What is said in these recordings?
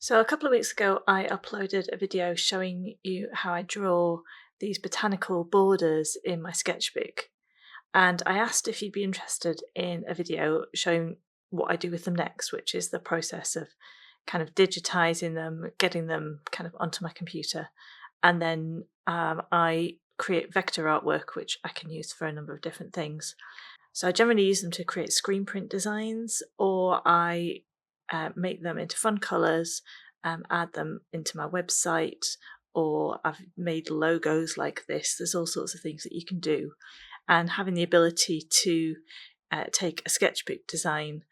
So a couple of weeks ago, I uploaded a video showing you how I draw these botanical borders in my sketchbook. And I asked if you'd be interested in a video showing what I do with them next, which is the process of kind of digitizing them, getting them kind of onto my computer. And then I create vector artwork, which I can use for a number of different things. So I generally use them to create screen print designs, or I make them into fun colours, add them into my website, or I've made logos like this. There's all sorts of things that you can do. And having the ability to take a sketchbook design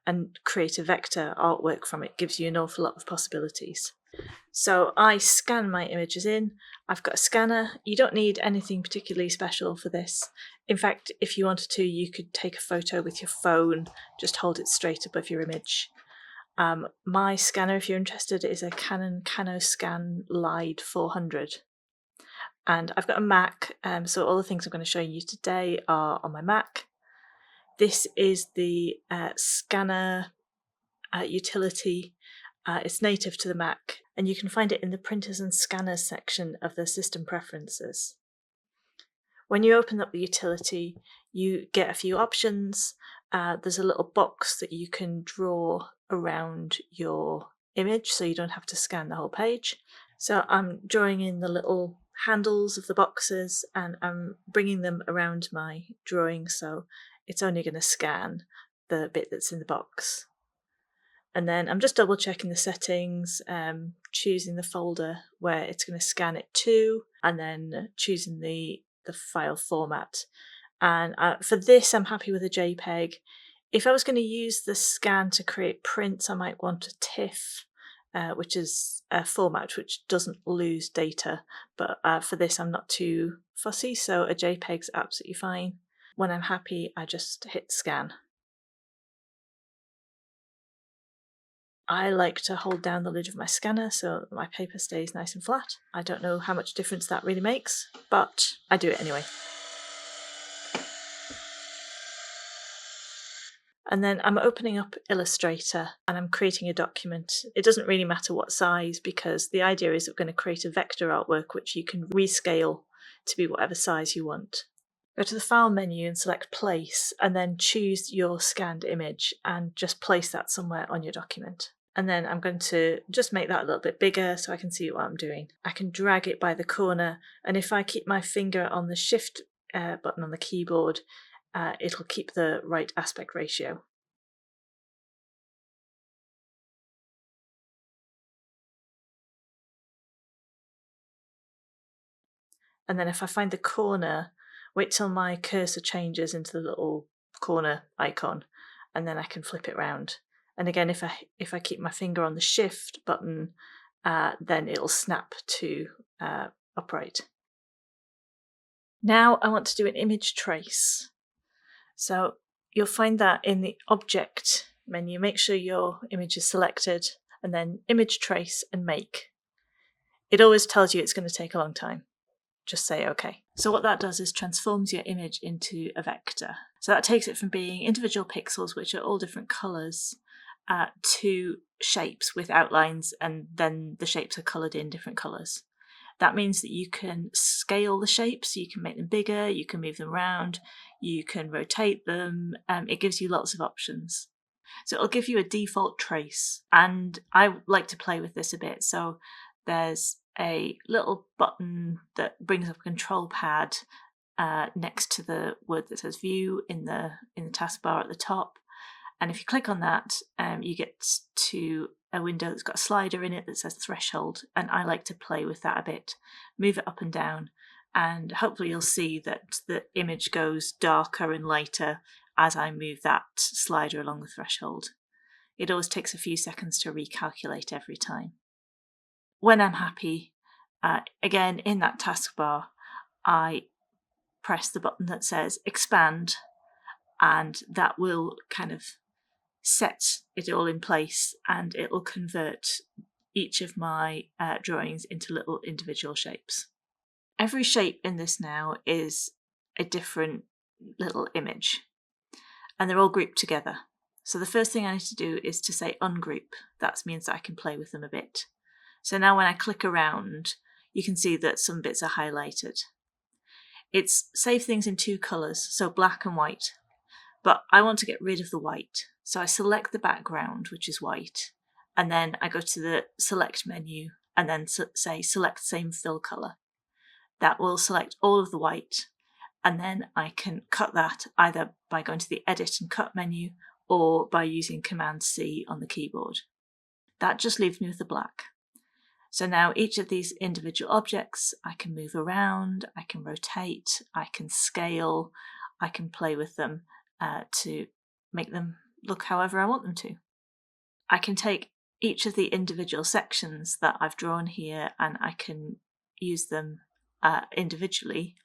and create a vector artwork from it gives you an awful lot of possibilities. So I scan my images in. I've got a scanner. You don't need anything particularly special for this. In fact, if you wanted to, you could take a photo with your phone, just hold it straight above your image. My scanner, if you're interested, is a Canon CanoScan Lide 400. And I've got a Mac, so all the things I'm going to show you today are on my Mac. This is the scanner utility. It's native to the Mac, and you can find it in the printers and scanners section of the system preferences. When you open up the utility, you get a few options. There's a little box that you can draw around your image, so you don't have to scan the whole page. So I'm drawing in the little handles of the boxes, and I'm bringing them around my drawing, so it's only going to scan the bit that's in the box. And then I'm just double checking the settings, choosing the folder where it's going to scan it to, and then choosing the file format. And for this, I'm happy with a JPEG. If I was going to use the scan to create prints, I might want a TIFF, which is a format which doesn't lose data. But for this, I'm not too fussy, so a JPEG's absolutely fine. When I'm happy, I just hit scan. I like to hold down the lid of my scanner so that my paper stays nice and flat. I don't know how much difference that really makes, but I do it anyway. And then I'm opening up Illustrator and I'm creating a document. It doesn't really matter what size, because the idea is we're going to create a vector artwork which you can rescale to be whatever size you want. Go to the File menu and select Place, and then choose your scanned image and just place that somewhere on your document. And then I'm going to just make that a little bit bigger so I can see what I'm doing. I can drag it by the corner, and if I keep my finger on the Shift button on the keyboard, it'll keep the right aspect ratio. And then if I find the corner, wait till my cursor changes into the little corner icon, and then I can flip it around. And again, if I keep my finger on the Shift button, then it'll snap to upright. Now I want to do an image trace. So you'll find that in the Object menu. Make sure your image is selected, and then Image Trace and Make. It always tells you it's going to take a long time. Just say OK. So what that does is transforms your image into a vector. So that takes it from being individual pixels, which are all different colours, to shapes with outlines, and then the shapes are coloured in different colours. That means that you can scale the shapes, you can make them bigger, you can move them around, you can rotate them. It gives you lots of options. So it'll give you a default trace, and I like to play with this a bit. So there's a little button that brings up a control pad next to the word that says View in the taskbar at the top. And if you click on that, you get to a window that's got a slider in it that says Threshold, and I like to play with that a bit, move it up and down, and hopefully you'll see that the image goes darker and lighter as I move that slider along the threshold. It always takes a few seconds to recalculate every time. When I'm happy, again in that taskbar, I press the button that says Expand, and that will kind of set it all in place, and it will convert each of my drawings into little individual shapes. Every shape in this now is a different little image, and they're all grouped together. So the first thing I need to do is to say ungroup. That means that I can play with them a bit. So now when I click around, you can see that some bits are highlighted. It's saved things in two colours, so black and white, but I want to get rid of the white. So I select the background, which is white, and then I go to the select menu and then say select same fill colour. That will select all of the white, and then I can cut that either by going to the edit and cut menu or by using Command C on the keyboard. That just leaves me with the black. So now each of these individual objects I can move around, I can rotate, I can scale, I can play with them to make them look however I want them to. I can take each of the individual sections that I've drawn here and I can use them individually.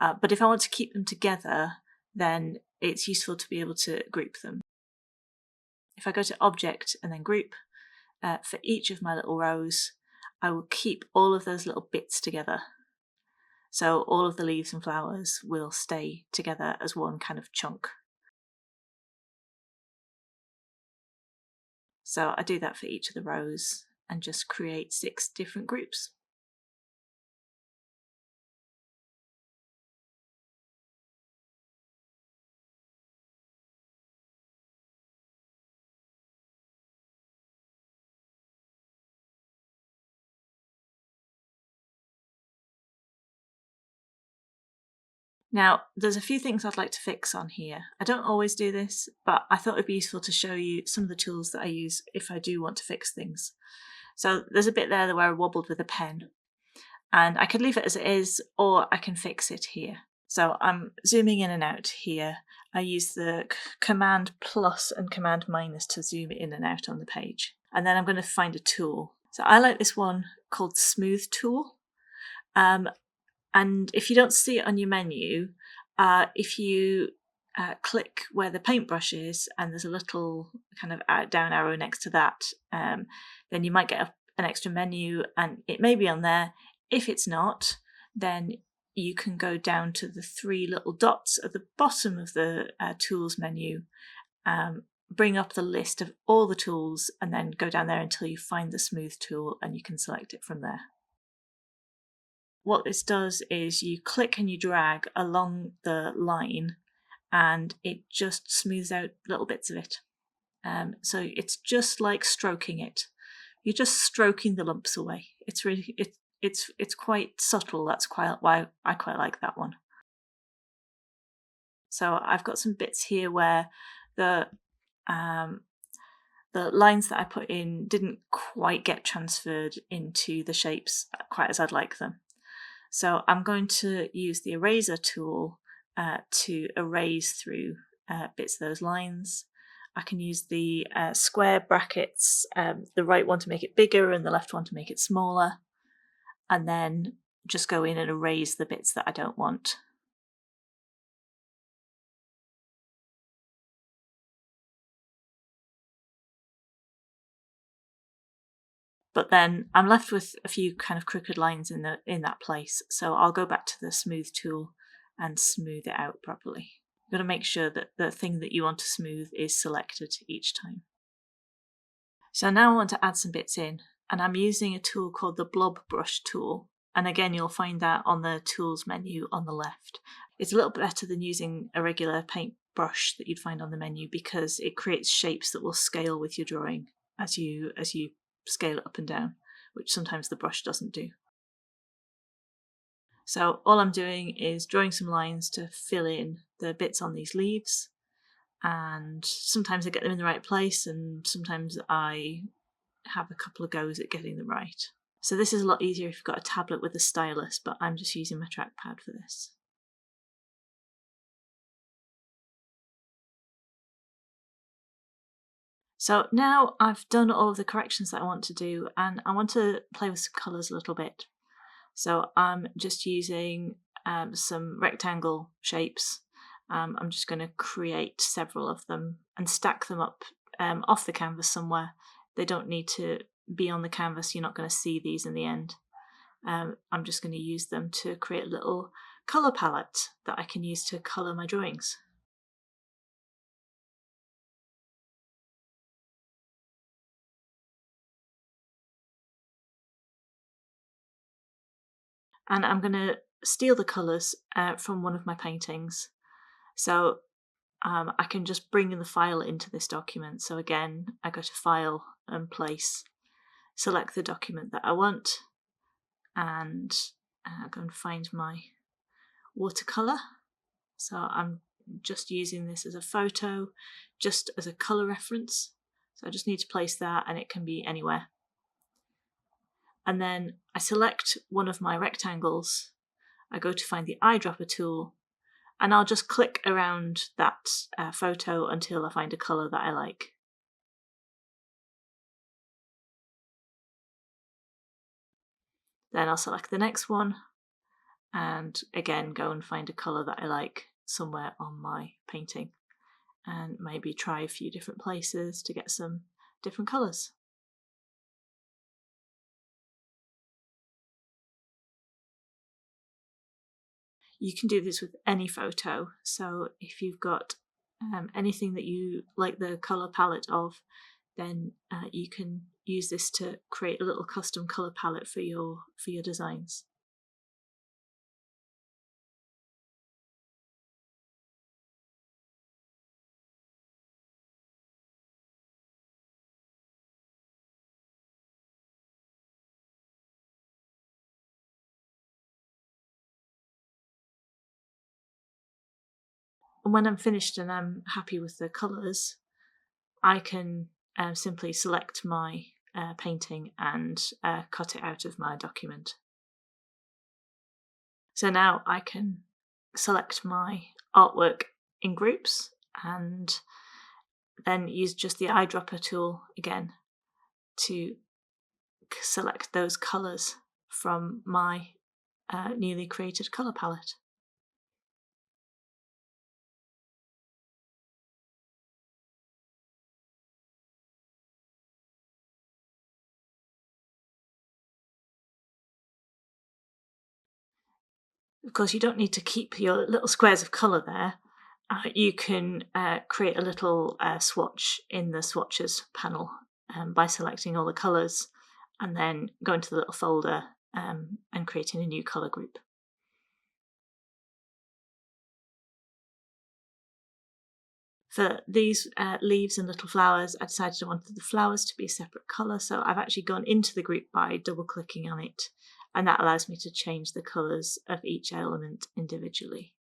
But if I want to keep them together, then it's useful to be able to group them. If I go to Object and then Group, for each of my little rows, I will keep all of those little bits together. So all of the leaves and flowers will stay together as one kind of chunk. So I do that for each of the rows and just create 6 different groups. Now, there's a few things I'd like to fix on here. I don't always do this, but I thought it'd be useful to show you some of the tools that I use if I do want to fix things. So there's a bit there where I wobbled with a pen, and I could leave it as it is, or I can fix it here. So I'm zooming in and out here. I use the Command plus and Command minus to zoom in and out on the page. And then I'm going to find a tool. So I like this one called Smooth Tool. And if you don't see it on your menu, if you click where the paintbrush is and there's a little kind of down arrow next to that, then you might get an extra menu and it may be on there. If it's not, then you can go down to the 3 little dots at the bottom of the tools menu, bring up the list of all the tools and then go down there until you find the smooth tool and you can select it from there. What this does is you click and you drag along the line and it just smooths out little bits of it. So it's just like stroking it. You're just stroking the lumps away. It's really it's quite subtle. That's why I quite like that one. So I've got some bits here where the lines that I put in didn't quite get transferred into the shapes quite as I'd like them. So I'm going to use the eraser tool to erase through bits of those lines. I can use the square brackets, the right one to make it bigger and the left one to make it smaller, and then just go in and erase the bits that I don't want. But then I'm left with a few kind of crooked lines in that place, so I'll go back to the smooth tool and smooth it out properly. You've got to make sure that the thing that you want to smooth is selected each time. So now I want to add some bits in, and I'm using a tool called the Blob Brush tool, and again you'll find that on the tools menu on the left. It's a little bit better than using a regular paint brush that you'd find on the menu because it creates shapes that will scale with your drawing as you scale it up and down, which sometimes the brush doesn't do. So all I'm doing is drawing some lines to fill in the bits on these leaves, and sometimes I get them in the right place and sometimes I have a couple of goes at getting them right. So this is a lot easier if you've got a tablet with a stylus, but I'm just using my trackpad for this. So now I've done all of the corrections that I want to do, and I want to play with some colours a little bit. So I'm just using some rectangle shapes. I'm just going to create several of them and stack them up off the canvas somewhere. They don't need to be on the canvas, you're not going to see these in the end. I'm just going to use them to create a little colour palette that I can use to colour my drawings. and I'm going to steal the colours from one of my paintings. So I can just bring the file into this document. So again, I go to File and Place, select the document that I want, and go and find my watercolour. So I'm just using this as a photo, just as a colour reference. So I just need to place that, and it can be anywhere. And then I select one of my rectangles. I go to find the eyedropper tool, and I'll just click around that photo until I find a colour that I like. Then I'll select the next one, and again go and find a colour that I like somewhere on my painting, and maybe try a few different places to get some different colours. You can do this with any photo, so if you've got anything that you like the colour palette of, then you can use this to create a little custom colour palette for your designs. And when I'm finished and I'm happy with the colours, I can simply select my painting and cut it out of my document. So now I can select my artwork in groups and then use just the eyedropper tool again to select those colours from my newly created colour palette. Of course, you don't need to keep your little squares of colour there. You can create a little swatch in the Swatches panel by selecting all the colours and then going to the little folder and creating a new colour group. For these leaves and little flowers, I decided I wanted the flowers to be a separate colour, so I've actually gone into the group by double-clicking on it, and that allows me to change the colours of each element individually.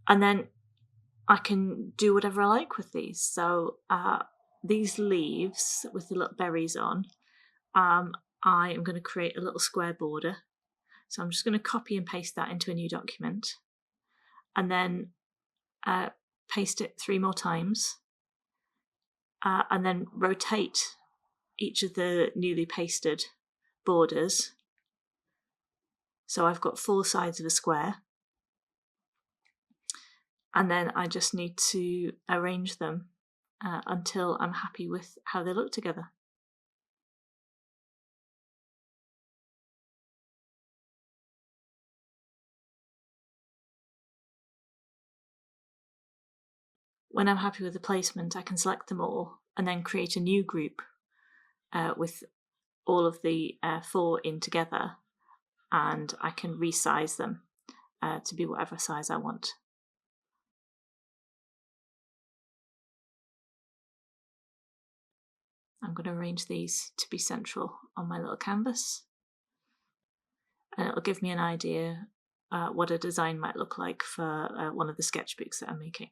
And then I can do whatever I like with these. So these leaves with the little berries on, I am going to create a little square border. So I'm just going to copy and paste that into a new document, and then paste it 3 more times, and then rotate each of the newly pasted borders. So I've got 4 sides of a square, and then I just need to arrange them until I'm happy with how they look together. When I'm happy with the placement, I can select them all and then create a new group with all of the 4 in together, and I can resize them to be whatever size I want. I'm going to arrange these to be central on my little canvas, and it'll give me an idea what a design might look like for one of the sketchbooks that I'm making.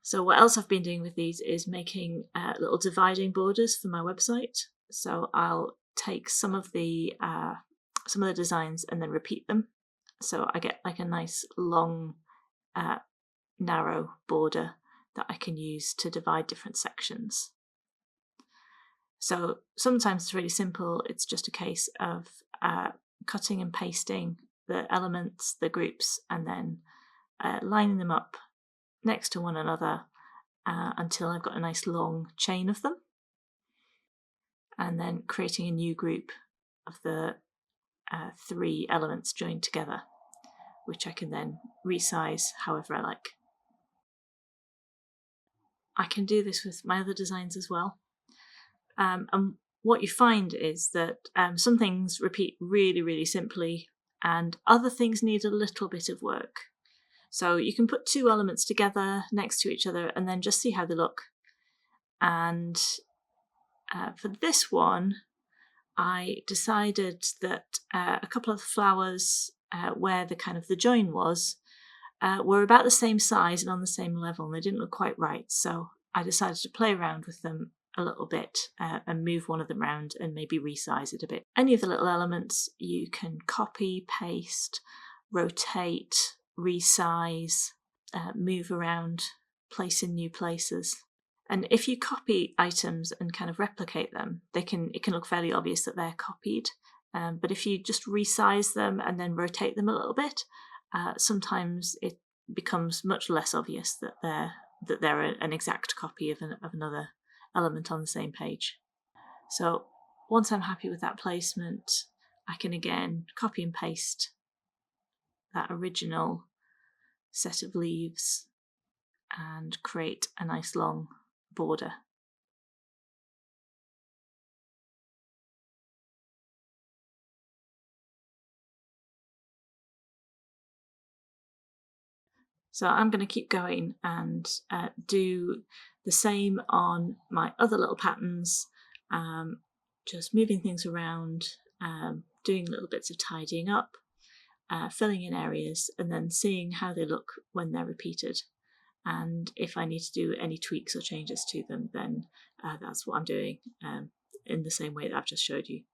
So what else I've been doing with these is making little dividing borders for my website. So I'll take some of the designs and then repeat them. So I get like a nice long, narrow border that I can use to divide different sections. So sometimes it's really simple. It's just a case of cutting and pasting the elements, the groups, and then lining them up next to one another until I've got a nice long chain of them, and then creating a new group of the three elements joined together, which I can then resize however I like. I can do this with my other designs as well. And what you find is that some things repeat really, really simply, and other things need a little bit of work. So you can put two elements together next to each other and then just see how they look. And for this one, I decided that a couple of flowers where the join was were about the same size and on the same level, and they didn't look quite right. So I decided to play around with them a little bit and move one of them around and maybe resize it a bit. Any of the little elements you can copy, paste, rotate, resize, move around, place in new places. And if you copy items and kind of replicate them, it can look fairly obvious that they're copied. But if you just resize them and then rotate them a little bit, sometimes it becomes much less obvious that they're an exact copy of another element on the same page. So once I'm happy with that placement, I can again copy and paste that original set of leaves and create a nice long border. So I'm going to keep going and do the same on my other little patterns, just moving things around, doing little bits of tidying up, filling in areas, and then seeing how they look when they're repeated. And if I need to do any tweaks or changes to them, then that's what I'm doing in the same way that I've just showed you.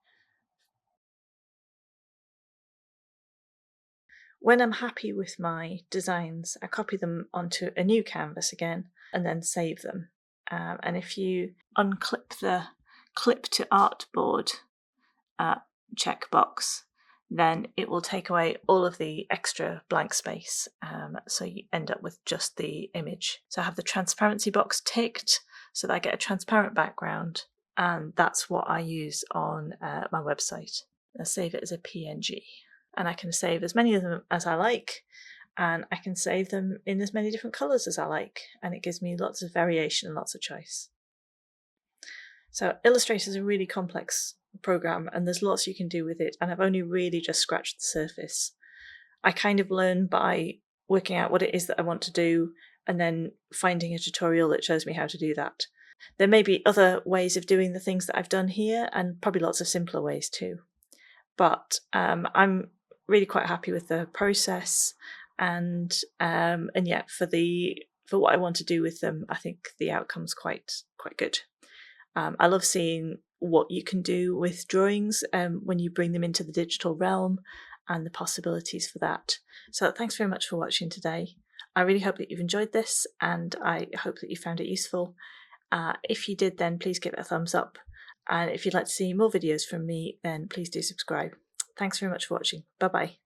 When I'm happy with my designs, I copy them onto a new canvas again and then save them. And if you unclip the clip to artboard checkbox, then it will take away all of the extra blank space, so you end up with just the image. So I have the transparency box ticked so that I get a transparent background, and that's what I use on my website. I'll save it as a PNG. And I can save as many of them as I like, and I can save them in as many different colours as I like, and it gives me lots of variation and lots of choice. So Illustrator is a really complex program and there's lots you can do with it, and I've only really just scratched the surface. I kind of learn by working out what it is that I want to do and then finding a tutorial that shows me how to do that. There may be other ways of doing the things that I've done here, and probably lots of simpler ways too. But I'm really quite happy with the process, and yeah, for what I want to do with them, I think the outcome's quite good. I love seeing what you can do with drawings when you bring them into the digital realm, and the possibilities for that. So thanks very much for watching today. I really hope that you've enjoyed this, and I hope that you found it useful. If you did, then please give it a thumbs up. And if you'd like to see more videos from me, then please do subscribe. Thanks very much for watching. Bye bye.